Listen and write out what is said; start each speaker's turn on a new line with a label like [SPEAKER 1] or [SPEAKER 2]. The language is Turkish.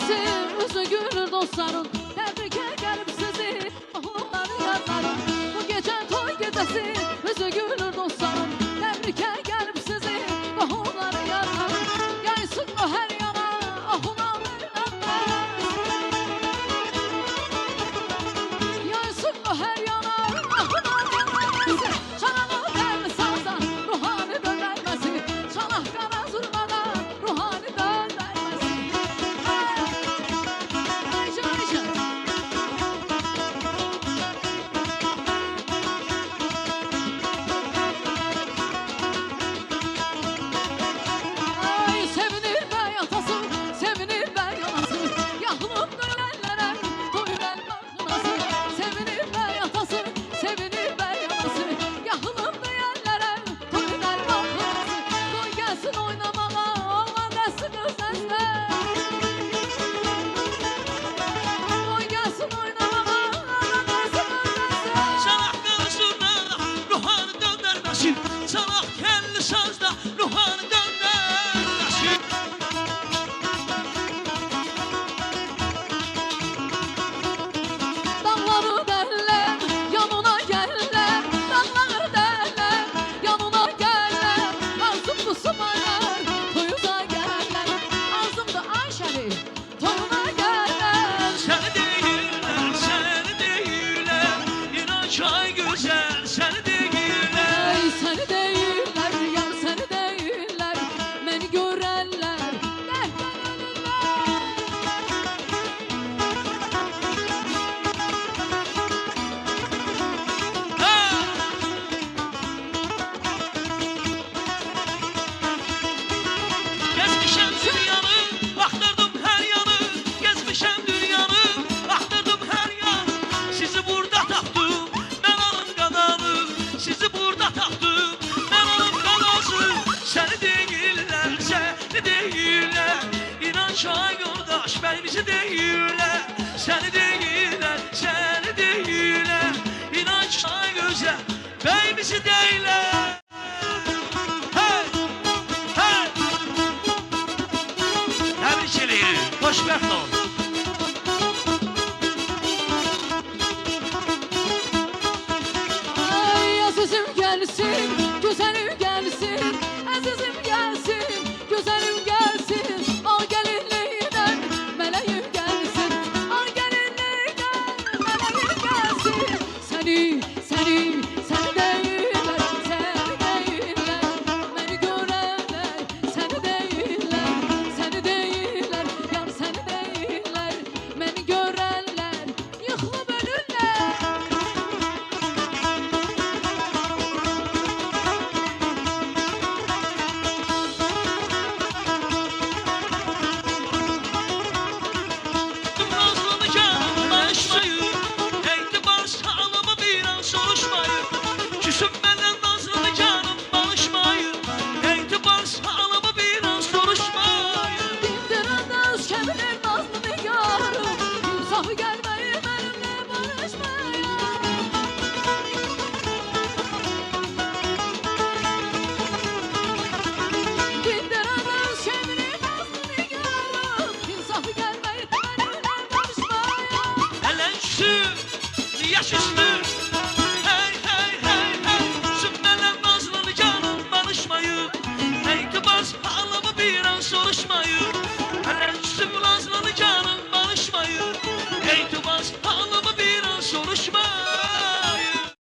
[SPEAKER 1] gelsin, yüzü gülür dostların. Tebrik ederim sizi, oğulları yazarım. Bu gece toy gecesi, yüzü gülür dostların. Tebrik ederim sizi, oğulları yazarım. Gelsin o her yana, oğulları yazarım. Gelsin o her yana, oğulları yazarım. Çanalı derli sazdan, ruhani dönermesi. Çalah kara zurnada, ruhani dönermesi. Ay sevinir ben yatası, sevinir ben yanası. Yahlım dönenlere doyuran bakınası. Sevinir ben yatası, sevinir ben yanası. Yahlım dönenlere doyuran bakınası. Doy gelsin oynamama, oğlan desin özlerse. Doy gelsin oynamama, oğlan desin özlerse.
[SPEAKER 2] Çalaq qara zurnada ruhanı döndərməsin. Çalaq kəlli sazda ruhanı döndərməsin.
[SPEAKER 1] Dağları derler, yanına gelirler. Dağları derler, yanına gelirler. Ağzımda sumaylar, toyuna gelirler. Ağzımda Ayşe'li, toyuna gelirler.
[SPEAKER 2] Səni deyirlər, səni deyirlər. İnan çay gözəl, səni deyirlər.
[SPEAKER 1] Ay seni değiller, yar seni değiller. Beni görenler, dertten ölürler.
[SPEAKER 2] Ha! Gezmişəm dünyanı, axtardım hər yanı. Gezmişəm dünyanı, axtardım hər yanı. Sizi burada tapdım, mən alım qadanı. Sizi burada tapdım, mən alım qadası. Səni deyirlər, səni deyirlər. İnan çay yoldaş, bəy bizi deyirlər. Səni deyirlər, səni deyirlər. İnan çay gözəl, bəy bizi deyirlər. Hey! Hey! Təbrik eləyir, xoşbəxt ol.
[SPEAKER 1] Ay azizim gelsin, güzelim gelsin. Azizim gelsin, güzelim gelsin. Al gelinliğinden meleğim gelsin. Al gelinliğinden meleğim gelsin. Seni, seni, seni değiller, seni değiller. Beni görenler, seni değiller, seni değiller. Yar seni değiller, beni görenler yıkılıp ölürler.
[SPEAKER 2] Nazlı canım barışmayır. Etibar sağlamı bir an soruşmayır. Küsüp benden nazlı canım barışmayır. Etibar sağlamı bir an soruşmayır.
[SPEAKER 1] Dindirəndə öz kəmilir nazlı nigarım. İnsafı gəlməyir mənimlə barışmaya. Dindirəndə öz kəmilir nazlı nigarım. İnsafı gəlməyir mənimlə barışmaya.
[SPEAKER 2] Elen küsür, yaş üstü.